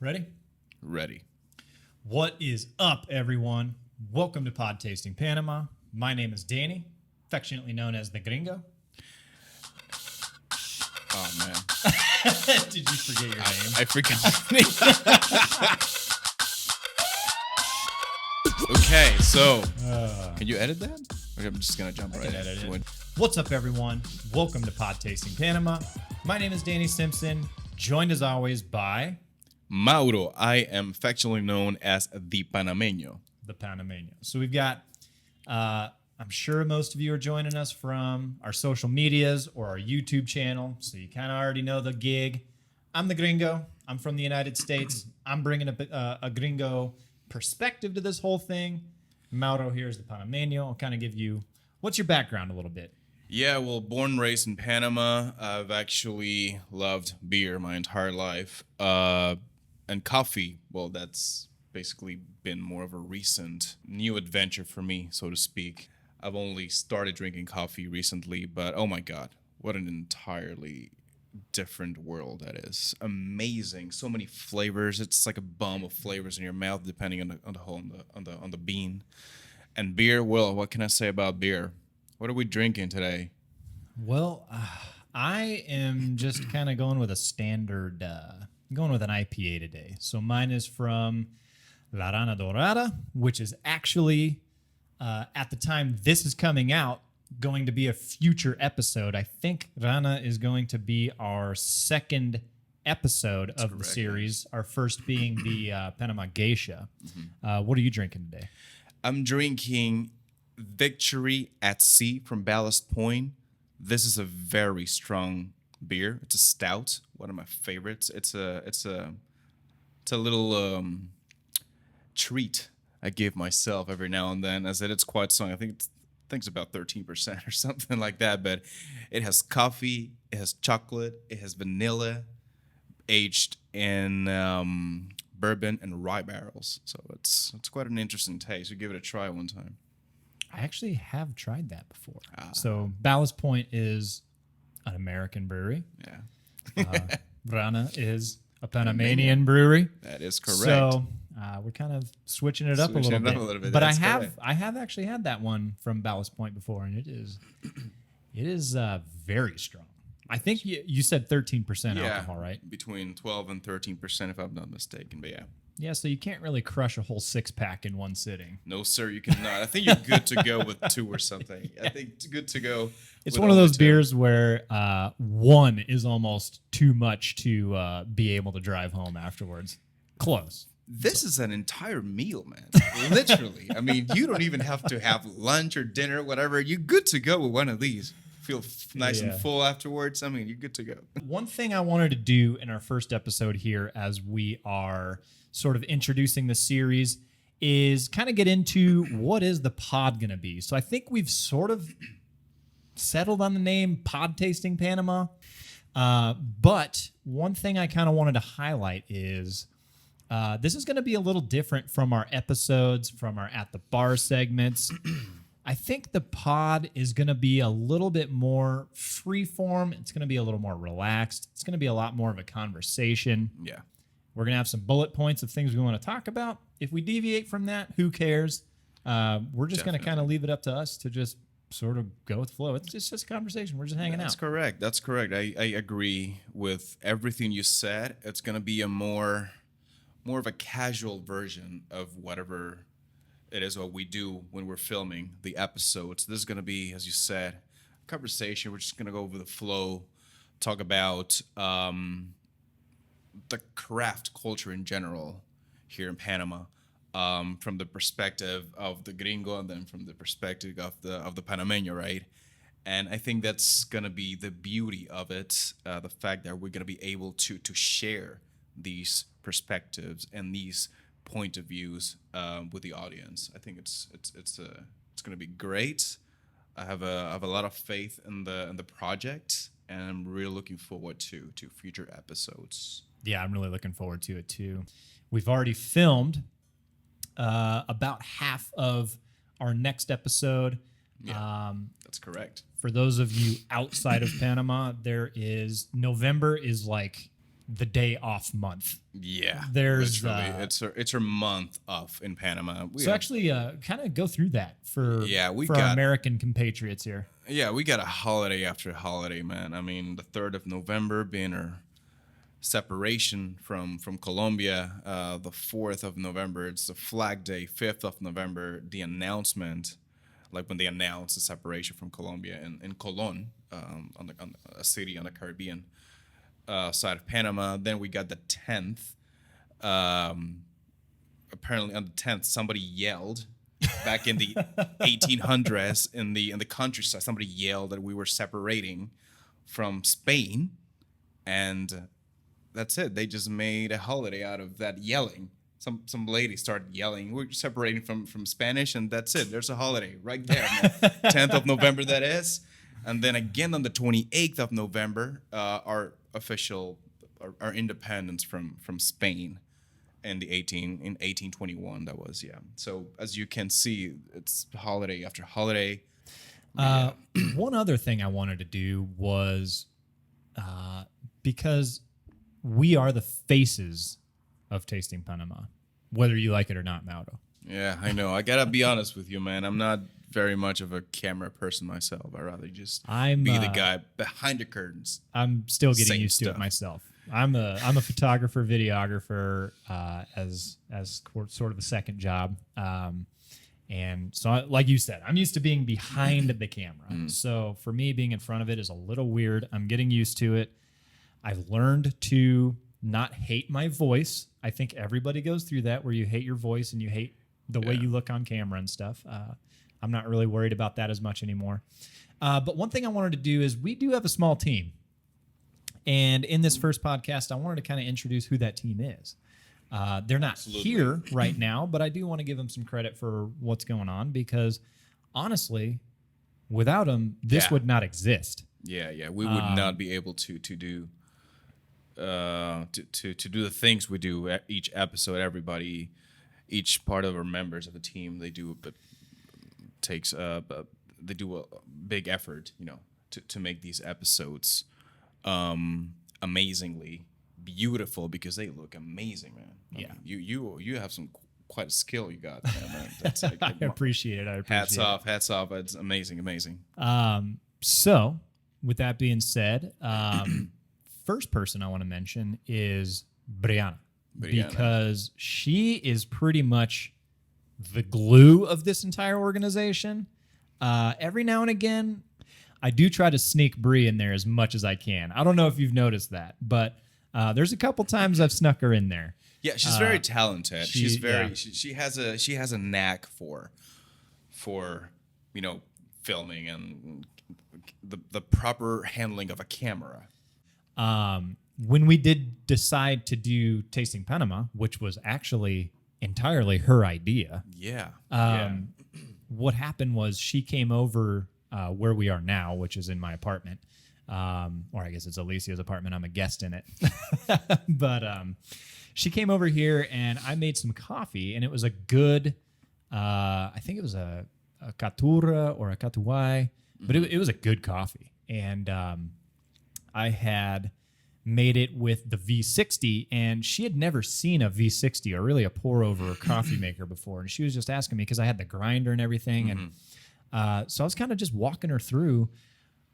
Ready? Ready. What is up, everyone? Welcome to Tasting Panama. My name is Danny, affectionately known as the Gringo. Oh, man. Did you forget your name? I forgot my name. Okay, so can you edit that? Or I'm just going to jump right in. Edit it. What's up, everyone? Welcome to Tasting Panama. My name is Danny Simpson, joined as always by Mauro. I am affectionately known as the Panameño. the Panameño. So we've got, I'm sure most of you are joining us from our social medias or our YouTube channel, so you kind of already know the gig. I'm the Gringo. I'm from the United States. I'm bringing a Gringo perspective to this whole thing. Mauro here is the Panameño. I'll kind of give you, what's your background a little bit? Yeah, well, born and raised in Panama. I've actually loved beer my entire life. And coffee, well, that's basically been more of a recent new adventure for me, so to speak. I've only started drinking coffee recently, but oh my God, what an entirely different world that is. Amazing. So many flavors. It's like a bomb of flavors in your mouth, depending on the bean. And beer, well, what can I say about beer? What are we drinking today? Well, I am just kind of going with a standard, going with an IPA today. So mine is from La Rana Dorada, which is actually, at the time this is coming out, going to be a future episode. I think Rana is going to be our second episode of the series, our first being the Panama Geisha. Mm-hmm. What are you drinking today? I'm drinking Victory at Sea from Ballast Point. This is a very strong beer. It's a stout, one of my favorites. It's a little treat I give myself every now and then. I said it's quite strong. I think it's about 13% or something like that. But it has coffee, it has chocolate, it has vanilla, aged in bourbon and rye barrels. So it's quite an interesting taste. You give it a try one time. I actually have tried that before. So Ballast Point is an American brewery. Yeah. Rana is a Panamanian brewery. That is correct. So we're kind of switching it up a little bit. But I have actually had that one from Ballast Point before, and it is very strong. I think you said 13% alcohol, right? Between 12 and 13%, if I'm not mistaken. But yeah. Yeah, so you can't really crush a whole six-pack in one sitting. No, sir, you cannot. I think you're good to go with two or something. I think it's good to go. It's one of those beers where one is almost too much to be able to drive home afterwards. Close. This is an entire meal, man. Literally. I mean, you don't even have to have lunch or dinner, whatever. You're good to go with one of these. Feel nice and full afterwards. I mean, you're good to go. One thing I wanted to do in our first episode here, as we are sort of introducing the series, is kind of get into what is the pod going to be. So I think we've sort of settled on the name Tasting Panama. But one thing I kind of wanted to highlight is this is going to be a little different from our episodes, from our At the Bar segments. I think the pod is going to be a little bit more freeform. It's going to be a little more relaxed. It's going to be a lot more of a conversation. Yeah. We're going to have some bullet points of things we want to talk about. If we deviate from that, who cares? We're just going to kind of leave it up to us to just sort of go with the flow. It's just a conversation. We're just hanging out. That's correct. I agree with everything you said. It's going to be a more of a casual version of whatever it is what we do when we're filming the episodes. This is going to be, as you said, a conversation. We're just going to go over the flow, talk about the craft culture in general here in Panama, from the perspective of the gringo and then from the perspective of the Panameño, right? And I think that's going to be the beauty of it, the fact that we're going to be able to share these perspectives and these point of views with the audience. I think it's going to be great. I have a lot of faith in the project, and I'm really looking forward to future episodes. Yeah, I'm really looking forward to it too. We've already filmed about half of our next episode. Yeah, that's correct. For those of you outside of Panama, November is like the day off month. Yeah, There's literally, it's her month off in Panama. so actually kind of go through that for we for our got American compatriots here. we got a holiday after holiday, man. I mean, the 3rd of November being her separation from Colombia. The 4th of November, it's the Flag Day. 5th of November, the announcement, like when they announced the separation from Colombia in Colón, on a city on the Caribbean side of Panama. Then we got the 10th. Apparently on the 10th, somebody yelled back in the 1800s in the countryside. Somebody yelled that we were separating from Spain, and that's it. They just made a holiday out of that yelling. Some lady started yelling, "We're separating from Spanish," and that's it. There's a holiday right there, man. 10th of November, that is. And then again on the 28th of November, our independence from Spain in 1821. That was, yeah. So as you can see, it's holiday after holiday. One other thing I wanted to do was because we are the faces of Tasting Panama, whether you like it or not, Mauro. Yeah, I know. I gotta be honest with you, man. I'm not very much of a camera person myself. I rather just be the guy behind the curtains. I'm still getting Same used to stuff. it myself. I'm a photographer, videographer, as sort of a second job. And so, like you said, I'm used to being behind the camera. So for me, being in front of it is a little weird. I'm getting used to it. I've learned to not hate my voice. I think everybody goes through that where you hate your voice and you hate the way you look on camera and stuff. I'm not really worried about that as much anymore. But one thing I wanted to do is we do have a small team. And in this first podcast, I wanted to kind of introduce who that team is. They're not here right now, but I do want to give them some credit for what's going on because honestly, without them, this would not exist. Yeah. We would not be able to do the things we do at each episode. Everybody, each part of our members of the team, they do a big effort, to make these episodes amazingly beautiful because they look amazing, man. I mean, you have quite a skill you got, man. That's like, I appreciate it. Hats off. It's amazing. So with that being said, first person I want to mention is Brianna, because she is pretty much the glue of this entire organization. Every now and again, I do try to sneak Brie in there as much as I can. I don't know if you've noticed that, but there's a couple times I've snuck her in there. Yeah, she's very talented. She has a knack for filming and the proper handling of a camera. When we did decide to do Tasting Panama, which was actually entirely her idea. What happened was she came over where we are now, which is in my apartment. Or I guess it's Alicia's apartment. I'm a guest in it. But she came over here and I made some coffee, and it was a good, I think it was a Caturra or a Catuai, but it was a good coffee. And I had made it with the V60, and she had never seen a V60 or really a pour over coffee maker before. And she was just asking me because I had the grinder and everything. And so I was kind of just walking her through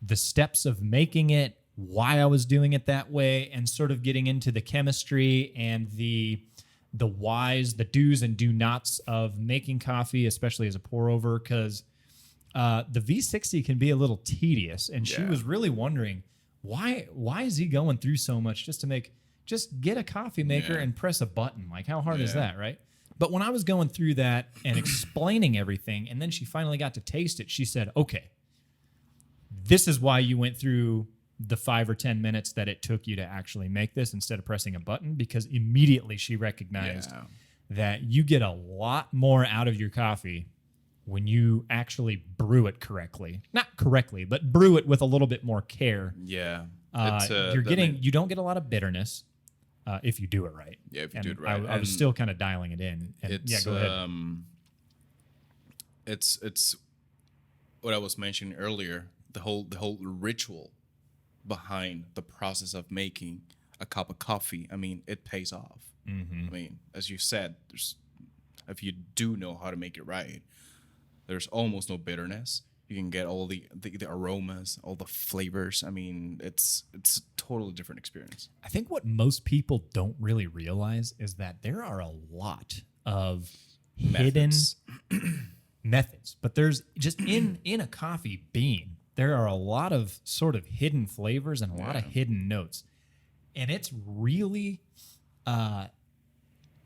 the steps of making it, why I was doing it that way, and sort of getting into the chemistry and the whys, the do's and do nots of making coffee, especially as a pour over, because the V60 can be a little tedious. And she was really wondering, why is he going through so much just get a coffee maker and press a button? Like, how hard is that, right? But when I was going through that and explaining everything, and then she finally got to taste it, she said, okay, this is why you went through the 5 or 10 minutes that it took you to actually make this instead of pressing a button, because immediately she recognized that you get a lot more out of your coffee when you actually brew it correctly. Not correctly, but brew it with a little bit more care. Yeah. You don't get a lot it's bitterness if you do it right. Yeah, if you do it right. I was still kind of dialing it in. And go ahead. It's what I was mentioning earlier, the whole ritual behind the process of making a cup of coffee, I mean, it pays off. I mean, as you said, if you do know how to make it right, there's almost no bitterness. You can get all the aromas, all the flavors. I mean, it's a totally different experience. I think what most people don't really realize is that there are a lot of hidden methods, but there's just in a coffee bean, there are a lot of sort of hidden flavors and a lot of hidden notes. And it's really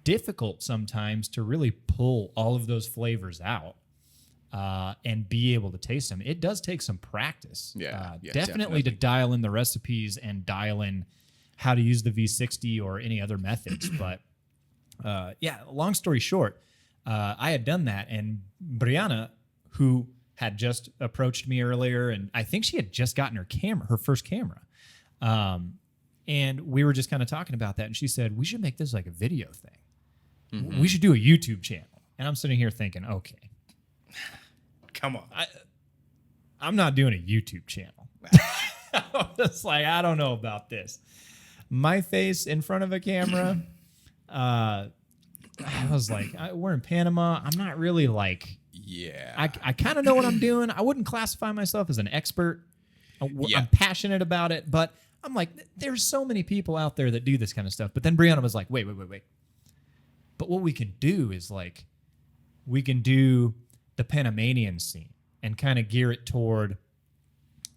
difficult sometimes to really pull all of those flavors out and be able to taste them. It does take some practice. Definitely to dial in the recipes and dial in how to use the V60 or any other methods. But long story short, I had done that, and Brianna, who had just approached me earlier, and I think she had just gotten her first camera. And we were just kind of talking about that, and she said, we should make this like a video thing. We should do a YouTube channel. And I'm sitting here thinking, okay, come on. I'm not doing a YouTube channel. I'm just like, I don't know about this. My face in front of a camera, I was like, we're in Panama. I'm not really like, I kind of know what I'm doing. I wouldn't classify myself as an expert. I'm passionate about it, but I'm like, there's so many people out there that do this kind of stuff. But then Brianna was like, wait. But what we can do is like, we can do the Panamanian scene and kind of gear it toward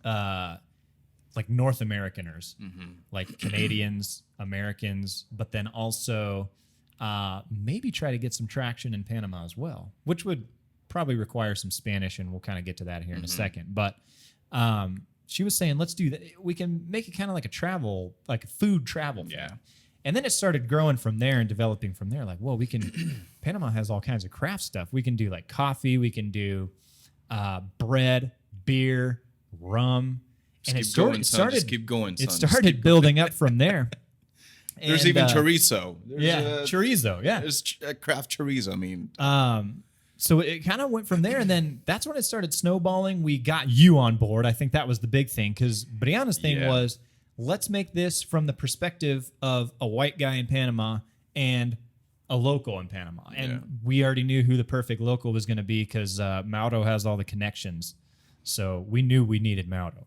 like North Americaners, like Canadians, Americans, but then also maybe try to get some traction in Panama as well, which would probably require some Spanish, and we'll kind of get to that here in a second. But she was saying, let's do that. We can make it kind of like a food travel thing. And then it started growing from there and developing from there. Like, well, we can, Panama has all kinds of craft stuff. We can do like coffee, we can do bread, beer, rum. And it started, just keep going, son. It started building up from there. There's even chorizo. Chorizo, yeah. There's craft chorizo, I mean. So it kind of went from there, and then that's when it started snowballing. We got you on board. I think that was the big thing, because Brianna's thing was, let's make this from the perspective of a white guy in Panama and a local in Panama. And we already knew who the perfect local was going to be, because Mauro has all the connections. So we knew we needed Mauro.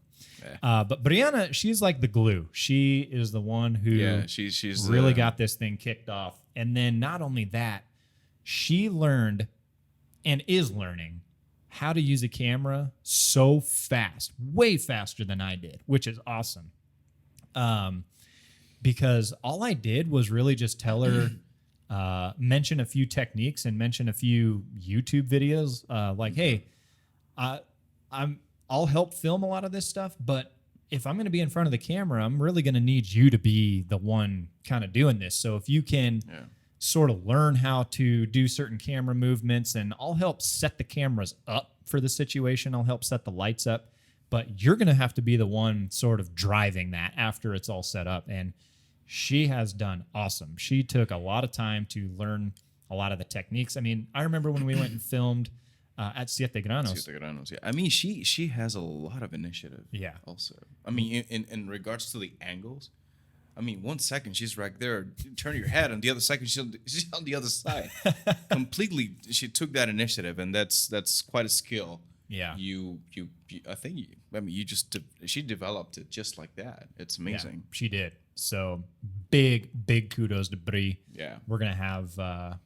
But Brianna, she's like the glue. She is the one who she's really got this thing kicked off. And then not only that, she learned and is learning how to use a camera so fast, way faster than I did, which is awesome. Because all I did was really just tell her, mention a few techniques and mention a few YouTube videos. Like, hey, I'll help film a lot of this stuff, but if I'm going to be in front of the camera, I'm really going to need you to be the one kind of doing this. So if you can sort of learn how to do certain camera movements, and I'll help set the cameras up for the situation. I'll help set the lights up, but you're going to have to be the one sort of driving that after it's all set up. And she has done awesome. She took a lot of time to learn a lot of the techniques. I mean, I remember when we went and filmed at Siete Granos. Yeah. I mean, she has a lot of initiative. Yeah. Also, I mean, in regards to the angles, I mean, 1 second she's right there, turn your head, and the other second she's on the other side. Completely, she took that initiative, and that's quite a skill. Yeah. She developed it just like that. It's amazing. Yeah, she did. So big kudos to Brie. Yeah. We're going to have,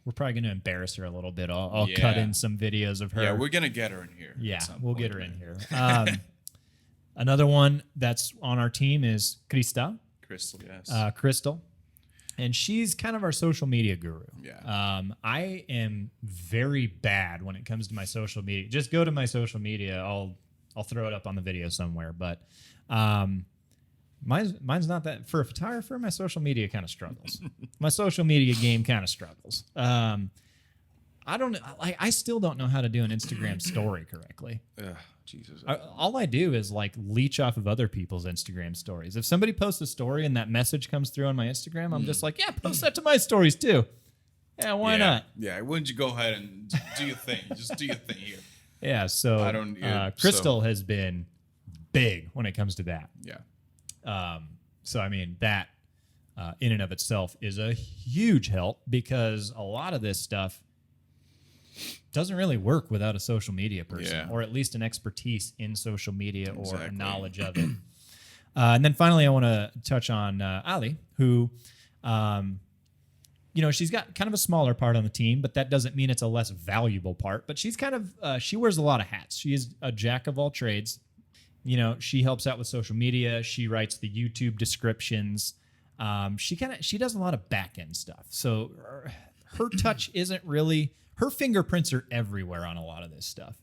we're probably going to embarrass her a little bit. I'll cut in some videos of her. Yeah, we're going to get her in here. Yeah, we'll get her in here. Another one that's on our team is Crystal, yes. Crystal. And she's kind of our social media guru. Yeah. I am very bad when it comes to my social media. Just go to my social media. I'll throw it up on the video somewhere. But mine's not that. For a photographer, my social media kind of struggles. My social media game kind of struggles. I still don't know how to do an Instagram story correctly. Jesus. All I do is like leech off of other people's Instagram stories. If somebody posts a story and that message comes through on my Instagram, I'm just like, yeah, post that to my stories too. Yeah, why not? Yeah, why don't you go ahead and do your thing? Just do your thing here. Yeah, so Crystal has been big when it comes to that. Yeah. So I mean that in and of itself is a huge help, because a lot of this stuff doesn't really work without a social media person, or at least an expertise in social media or a knowledge of it. And then finally, I want to touch on Ali, who, she's got kind of a smaller part on the team, but that doesn't mean it's a less valuable part. But she's kind of, she wears a lot of hats. She is a jack of all trades. She helps out with social media. She writes the YouTube descriptions. She does a lot of back end stuff. So her touch isn't really, her fingerprints are everywhere on a lot of this stuff.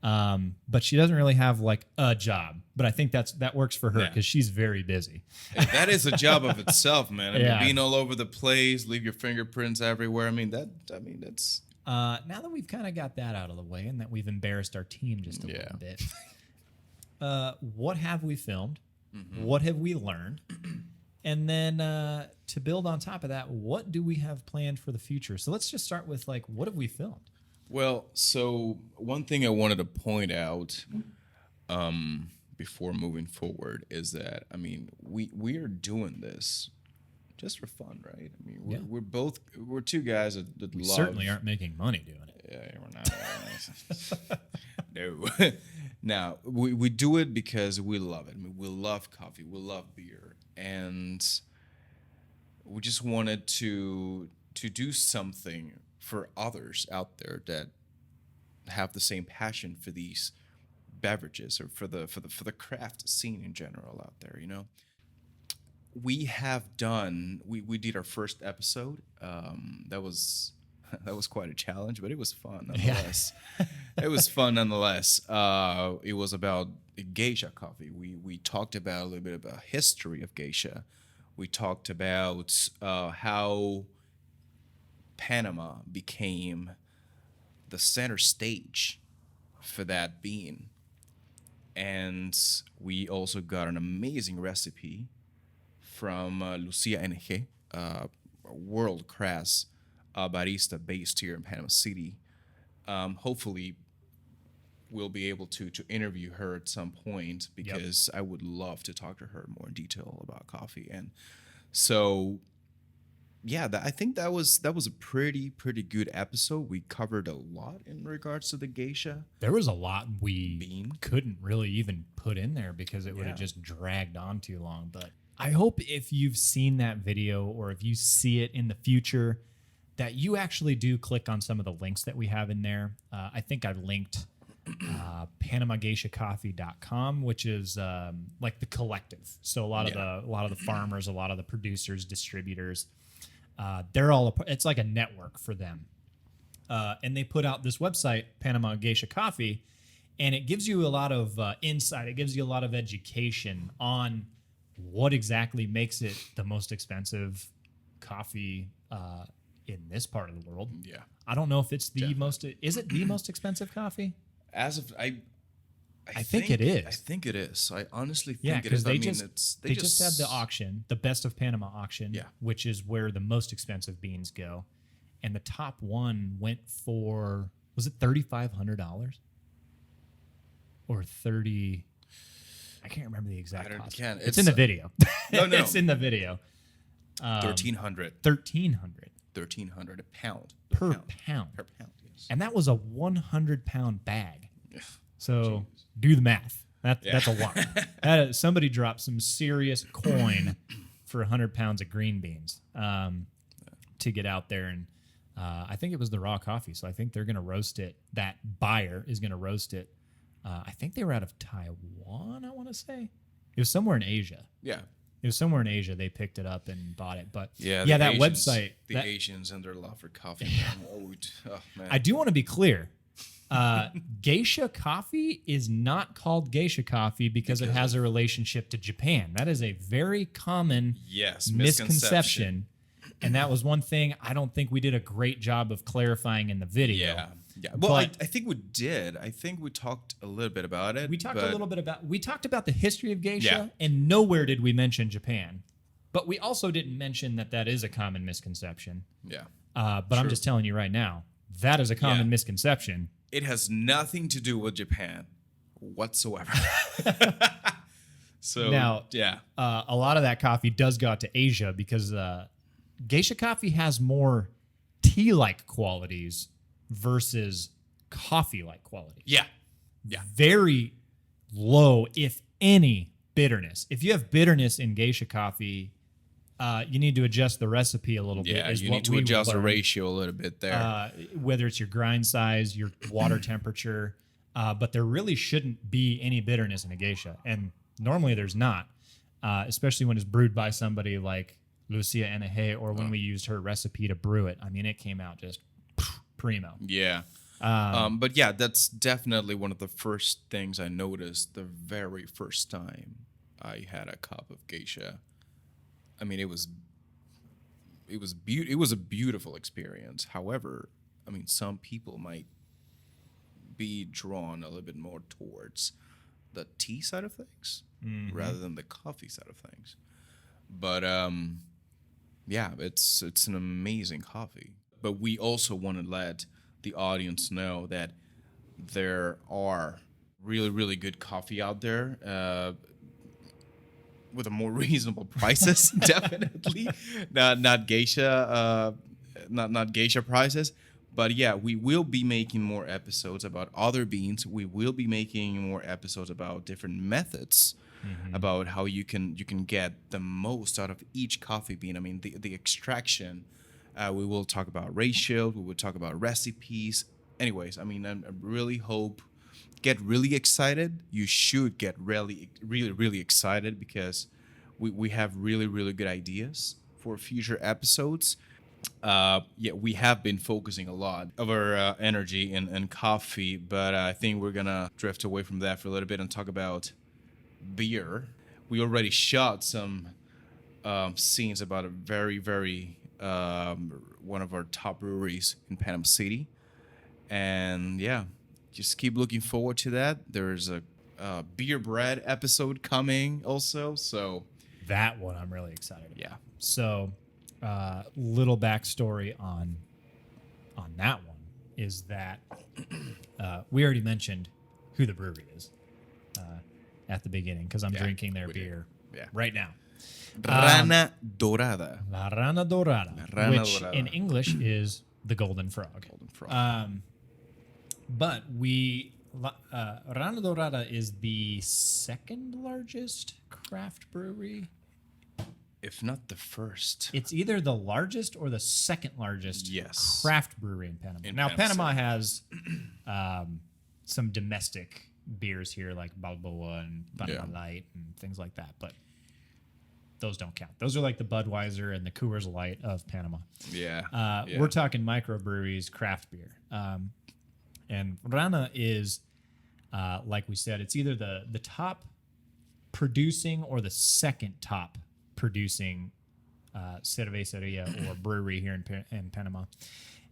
But she doesn't really have like a job, but I think that works for her because she's very busy. That is a job of itself, man. I mean, being all over the place, leave your fingerprints everywhere. That's now that we've kind of got that out of the way and that we've embarrassed our team just a little bit. What have we filmed? Mm-hmm. What have we learned? And then to build on top of that, what do we have planned for the future? So let's just start with like, what have we filmed? Well, so one thing I wanted to point out before moving forward is that, I mean, we are doing this just for fun, right? I mean, we're two guys that we love. Certainly aren't making money doing it. Yeah, we're not. No. Now, we do it because we love it. I mean, we love coffee. We love beer. And we just wanted to do something for others out there that have the same passion for these beverages or for the craft scene in general out there, We have done we did our first episode. That was quite a challenge, but it was fun nonetheless. It was fun nonetheless. It was about geisha coffee. We talked about a little bit about history of geisha. We talked about how Panama became the center stage for that bean. And we also got an amazing recipe from Lucia NG, a world-class barista based here in Panama City. Hopefully, we'll be able to interview her at some point because I would love to talk to her more in detail about coffee. And so, I think that was a pretty good episode. We covered a lot in regards to the geisha. There was a lot we couldn't really even put in there because it would have just dragged on too long. But I hope if you've seen that video or if you see it in the future, that you actually do click on some of the links that we have in there. I think I've linked PanamaGeishaCoffee.com, which is like the collective. So a lot of the farmers, a lot of the producers, distributors, they're all it's like a network for them. And they put out this website, Panama Geisha Coffee, and it gives you a lot of insight. It gives you a lot of education on what exactly makes it the most expensive coffee in this part of the world. Yeah. I don't know if it's the most. Is it the most expensive coffee? As of I think it is. I think it is. I honestly think it is. They just had the auction, the Best of Panama auction, which is where the most expensive beans go, and the top one went for, was it $3,500 or 30? I can't remember the exact cost. It's in the video. No. It's in the video. 1,300. 1,300. 1,300 a pound. Per pound. Per pound, yes. And that was a 100-pound bag. So do the math. That's a lot. Somebody dropped some serious coin for 100 pounds of green beans to get out there. And I think it was the raw coffee. So I think they're going to roast it. That buyer is going to roast it. I think they were out of Taiwan, I want to say. It was somewhere in Asia. Yeah. It was somewhere in Asia. They picked it up and bought it. But that Asians, website. The Asians and their love for coffee. Man. I do want to be clear. Geisha coffee is not called geisha coffee because it has a relationship to Japan. That is a very common misconception. And that was one thing I don't think we did a great job of clarifying in the video. Yeah. Well, I think we did. I think we talked a little bit about it. We talked about the history of geisha, and nowhere did we mention Japan. But we also didn't mention that is a common misconception. Yeah. But I'm just telling you right now, that is a common misconception. It has nothing to do with Japan whatsoever. So Now, yeah, a lot of that coffee does go out to Asia because geisha coffee has more tea-like qualities versus coffee-like qualities. yeah. Very low, if any, bitterness. If you have bitterness in geisha coffee, you need to adjust the recipe a little bit. Yeah, is you what need to we adjust the learned. ratio a little bit there. Whether it's your grind size, your water temperature, but there really shouldn't be any bitterness in a geisha. And normally there's not, especially when it's brewed by somebody like Lucia Enehe or when we used her recipe to brew it. I mean, it came out just primo. Yeah. But yeah, that's definitely one of the first things I noticed the very first time I had a cup of geisha. I mean, it was a beautiful experience. However, I mean, some people might be drawn a little bit more towards the tea side of things rather than the coffee side of things. But yeah, it's an amazing coffee. But we also want to let the audience know that there are really, really good coffee out there with a more reasonable prices, definitely. Not geisha, not geisha prices. But yeah, we will be making more episodes about other beans. We will be making more episodes about different methods about how you can get the most out of each coffee bean. I mean, the extraction. We will talk about ratios. We will talk about recipes. Anyways, I mean, I really hope, get really excited. You should get really, really, really excited because we have really, really good ideas for future episodes. Yeah, we have been focusing a lot of our energy in coffee, but I think we're gonna drift away from that for a little bit and talk about beer. We already shot some scenes about a very, very one of our top breweries in Panama City, and yeah, just keep looking forward to that. There's a beer bread episode coming also, so That one I'm really excited about. yeah. So, little backstory on that one is that we already mentioned who the brewery is at the beginning because I'm drinking their we did. beer Yeah. right now. Rana Dorada. La Rana Dorada, Rana which Dorada. in English is the golden frog. Golden Frog. But Rana Dorada is the second largest craft brewery. If not the first. It's either the largest or the second largest Yes. craft brewery in Panama. Now, Panama has some domestic beers here like Balboa and Panama Light and things like that, but those don't count. Those are like the Budweiser and the Coors Light of Panama. Yeah. We're talking microbreweries, craft beer. And Rana is, like we said, it's either the top producing or the second top producing cerveceria or brewery here in Panama.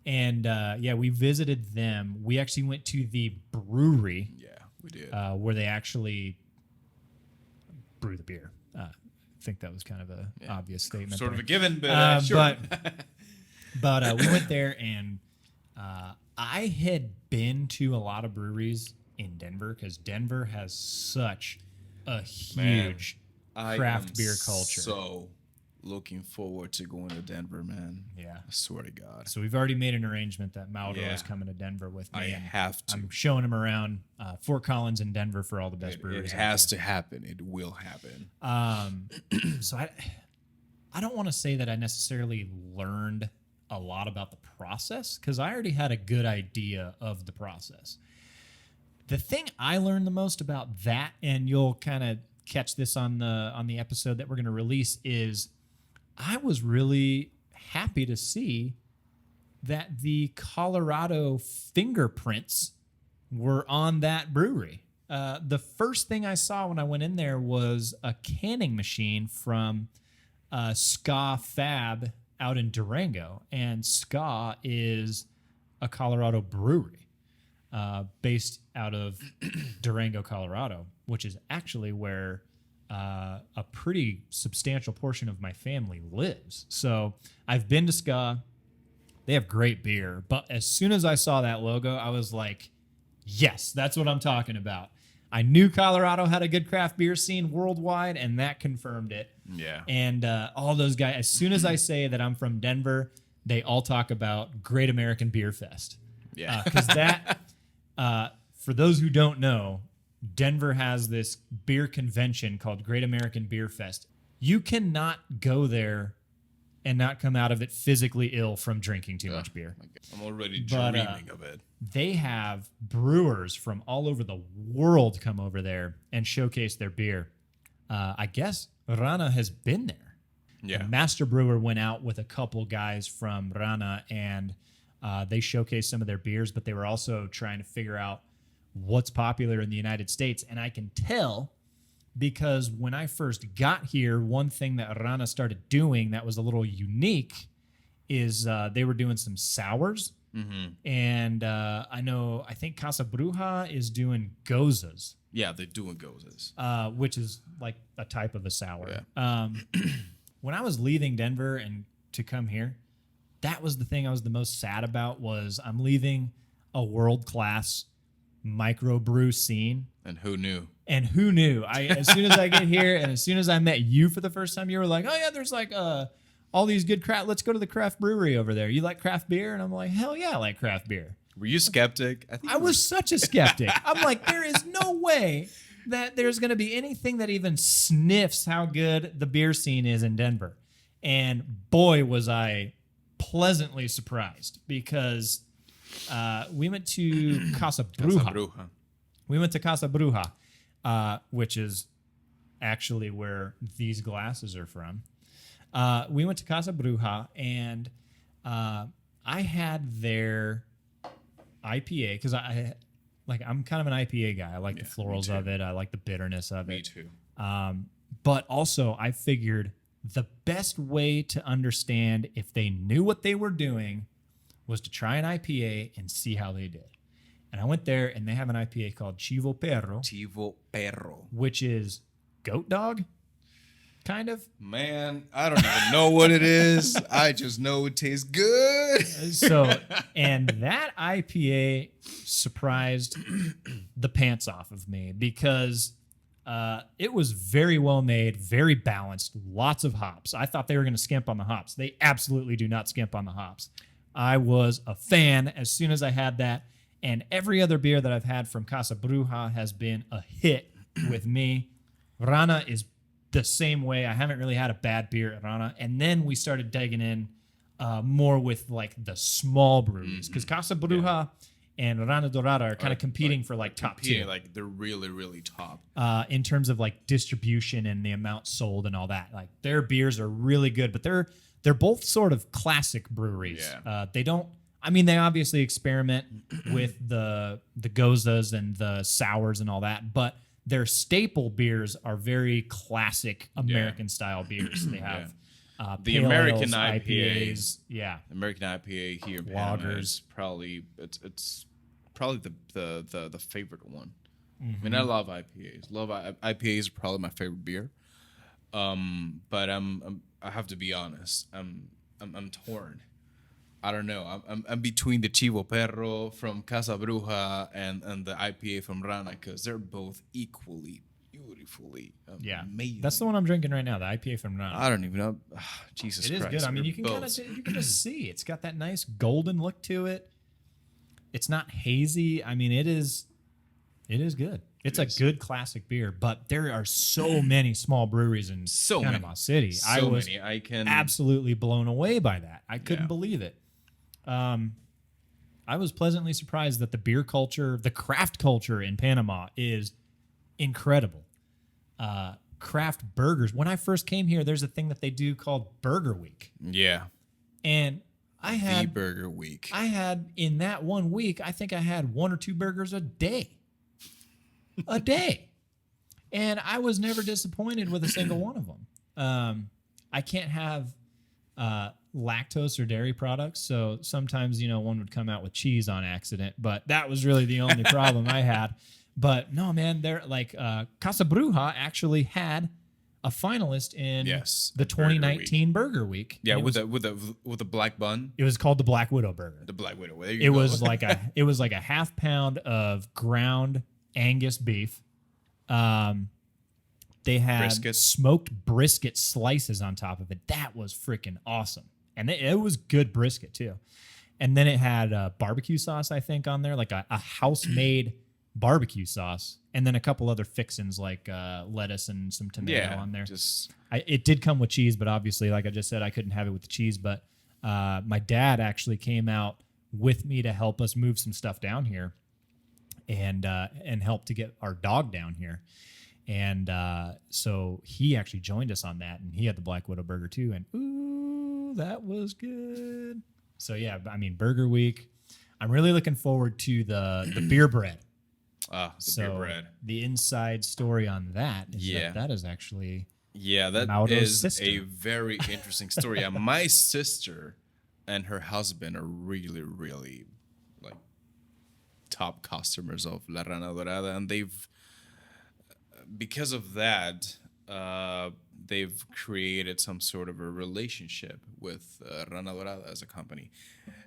And yeah, we visited them. We actually went to the brewery. Yeah, we did. Where they actually brew the beer. I think that was kind of an obvious statement. Sort there. of a given, but sure. But we went there, and I had been to a lot of breweries in Denver because Denver has such a huge craft beer culture. So looking forward to going to Denver, man. Yeah. I swear to God. So we've already made an arrangement that Mauro Yeah. is coming to Denver with me. I and have to. I'm showing him around Fort Collins and Denver for all the best It breweries. out has there. to happen. It will happen. So I don't want to say that I necessarily learned a lot about the process because I already had a good idea of the process. The thing I learned the most about that, and you'll kind of catch this on the episode that we're going to release, is I was really happy to see that the Colorado fingerprints were on that brewery. The first thing I saw when I went in there was a canning machine from Ska Fab out in Durango. And Ska is a Colorado brewery based out of Durango, Colorado, which is actually where a pretty substantial portion of my family lives. So I've been to Ska. They have great beer. But as soon as I saw that logo, I was like, yes, that's what I'm talking about. I knew Colorado had a good craft beer scene worldwide, and that confirmed it. Yeah. And all those guys, as soon as I say that I'm from Denver, they all talk about Great American Beer Fest. Yeah. Because for those who don't know, Denver has this beer convention called Great American Beer Fest. You cannot go there and not come out of it physically ill from drinking too much beer. I'm already But, dreaming of it. They have brewers from all over the world come over there and showcase their beer. I guess Rana has been there. Yeah. The master brewer went out with a couple guys from Rana, and they showcased some of their beers, but they were also trying to figure out what's popular in the United States. And I can tell because when I first got here, one thing that Rana started doing that was a little unique is they were doing some sours. Mm-hmm. And I think Casa Bruja is doing gozas. Yeah, they're doing gozas. Which is like a type of a sour. Yeah. When I was leaving Denver and to come here, that was the thing I was the most sad about was I'm leaving a world-class microbrew scene. And who knew? And who knew? As soon as I get here and as soon as I met you for the first time, you were like, oh yeah, there's like all these good craft. Let's go to the craft brewery over there. You like craft beer? And I'm like, hell yeah, I like craft beer. Were you skeptic? I was such a skeptic. I'm like, there is no way that there's going to be anything that even sniffs how good the beer scene is in Denver. And boy, was I pleasantly surprised because we went to Casa Bruja. Casa Bruja. We went to Casa Bruja, which is actually where these glasses are from. We went to Casa Bruja, and I had their IPA because I'm kind of an IPA guy. I like the florals of it. I like the bitterness of it. Me too. But also, I figured the best way to understand if they knew what they were doing was to try an IPA and see how they did. And I went there, and they have an IPA called Chivo Perro. Chivo Perro. Which is goat dog, kind of. Man, I don't even know what it is. I just know it tastes good. And that IPA surprised the pants off of me because it was very well made, very balanced, lots of hops. I thought they were going to skimp on the hops. They absolutely do not skimp on the hops. I was a fan as soon as I had that. And every other beer that I've had from Casa Bruja has been a hit with me. Rana is the same way. I haven't really had a bad beer at Rana. And then we started digging in more with like the small breweries because Casa Bruja and Rana Dorada are kind of competing for like top tier. Like they're really, really top. In terms of like distribution and the amount sold and all that. Like their beers are really good, but they're both sort of classic breweries. Yeah. They obviously experiment with the gozas and the sours and all that, but their staple beers are very classic American style beers. They have the pale American ales, IPAs. Yeah. American IPA here in Panama is probably it's probably the favorite one. I mean, I love IPAs. IPAs are probably my favorite beer. But I have to be honest. I'm torn. I don't know. I'm between the Chivo Perro from Casa Bruja and the IPA from Rana because they're both equally beautifully amazing. That's the one I'm drinking right now. The IPA from Rana. I don't even know. Jesus Christ. It is good. I mean, you can just see it's got that nice golden look to it. It's not hazy. I mean, it is good. It's a good classic beer, but there are so many small breweries in Panama City. I was absolutely blown away by that. I couldn't believe it. I was pleasantly surprised that the beer culture, the craft culture in Panama is incredible. Craft burgers. When I first came here, there's a thing that they do called Burger Week. Yeah. And I had the Burger Week. I had in that 1 week, I think I had 1 or 2 burgers a day. A day. And I was never disappointed with a single one of them. I can't have lactose or dairy products, so sometimes one would come out with cheese on accident, but that was really the only problem I had. But no, man, they're like Casa Bruja actually had a finalist in the 2019 Burger Week. Yeah, with a black bun. It was called the Black Widow Burger. The Black Widow. It was like a half pound of ground Angus beef, They had Brisket. smoked brisket slices on top of it. That was freaking awesome. And it was good brisket too. And then it had barbecue sauce, I think, on there, like a house-made barbecue sauce. And then a couple other fixins like lettuce and some tomato on there. It did come with cheese, but obviously, like I just said, I couldn't have it with the cheese. But my dad actually came out with me to help us move some stuff down here and help to get our dog down here. And so he actually joined us on that, and he had the Black Widow burger too. And ooh, that was good. So yeah, I mean, Burger Week. I'm really looking forward to the beer bread. Beer bread. The inside story on that is that is actually that Maudo's is sister. a very interesting story. Yeah, my sister and her husband are really, really like top customers of La Rana Dorada, and because of that, they've created some sort of a relationship with Rana Dorada as a company.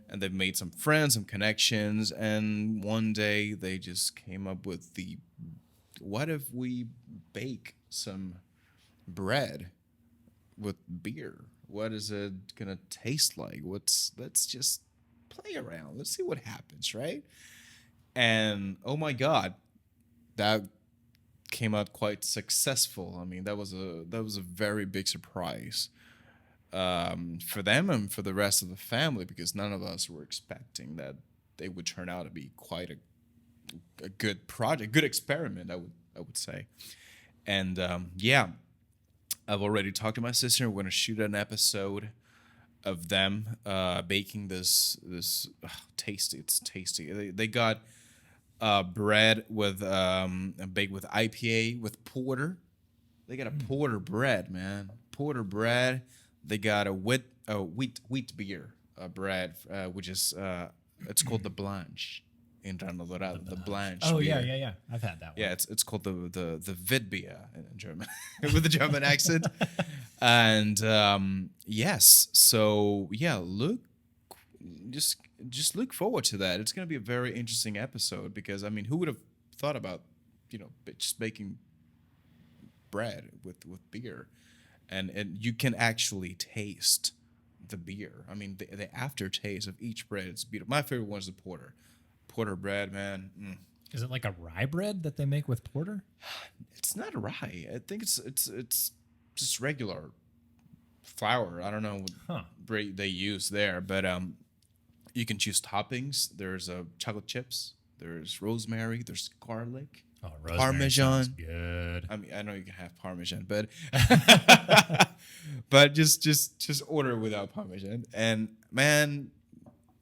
And they've made some friends, some connections. And one day they just came up with what if we bake some bread with beer? What is it going to taste like? Let's just play around. Let's see what happens, right? And oh my God, that came out quite successful. I mean, that was a very big surprise for them and for the rest of the family, because none of us were expecting that they would turn out to be quite a good project, good experiment, I would say. And I've already talked to my sister. We're going to shoot an episode of them baking this tasty. It's tasty. They got bread with baked with IPA with porter. They got a porter bread, man. Porter bread. They got a wheat beer bread, which is it's called the Blanche in Rana Dorada. The Blanche. Oh beer. yeah. I've had that one. Yeah, it's called the Witbier in German with a German accent. And yes, so yeah, just look forward to that. It's going to be a very interesting episode, because I mean, who would have thought about just baking bread with beer, and you can actually taste the beer. I mean, the aftertaste of each bread, it's beautiful. My favorite one is the porter bread, man. Is it like a rye bread that they make with porter? It's not rye. I think it's just regular flour. I don't know what bread they use there, but you can choose toppings. There's chocolate chips. There's rosemary. There's garlic. Oh, rosemary Parmesan. sounds good. I mean, I know you can have Parmesan, but but just order without Parmesan. And man,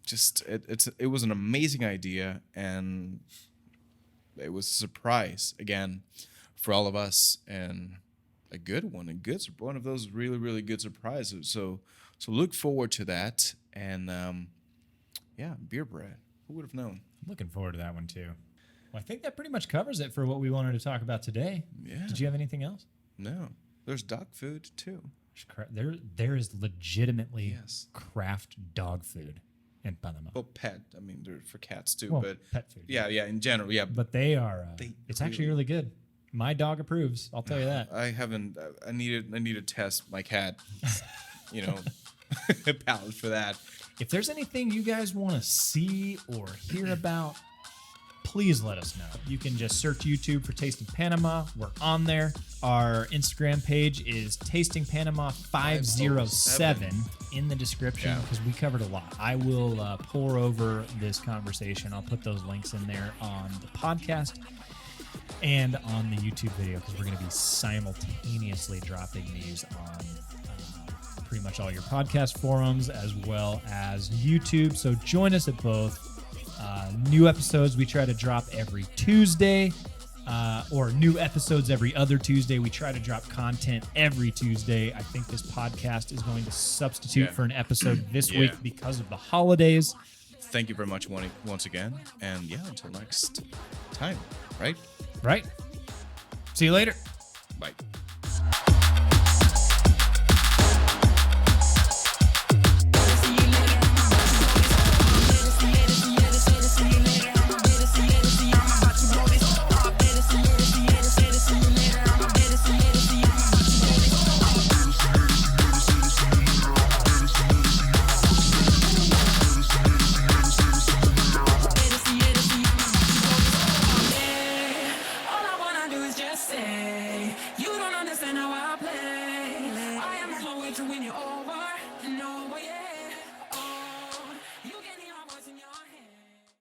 it was an amazing idea, and it was a surprise again for all of us, and a good one, one of those really, really good surprises. So look forward to that. And beer bread. Who would have known? I'm looking forward to that one too. Well, I think that pretty much covers it for what we wanted to talk about today. Yeah. Did you have anything else? No. There's dog food too. There is legitimately craft dog food in Panama. Well, pet. I mean, they're for cats too, Well, but pet food. yeah, in general, yeah. But they are. It's actually really good. My dog approves. I'll tell you that. I haven't. I need to test my cat. Palate for that. If there's anything you guys want to see or hear about, please let us know. You can just search YouTube for Tasting Panama. We're on there. Our Instagram page is Tasting Panama 507 in the description, because we covered a lot. I will pour over this conversation. I'll put those links in there on the podcast and on the YouTube video, because we're going to be simultaneously dropping these on pretty much all your podcast forums as well as YouTube. So join us at both. New episodes we try to drop every Tuesday, or new episodes every other Tuesday. We try to drop content every Tuesday. I think this podcast is going to substitute for an episode this week because of the holidays. Thank you very much once again. And until next time, right? Right. See you later. Bye.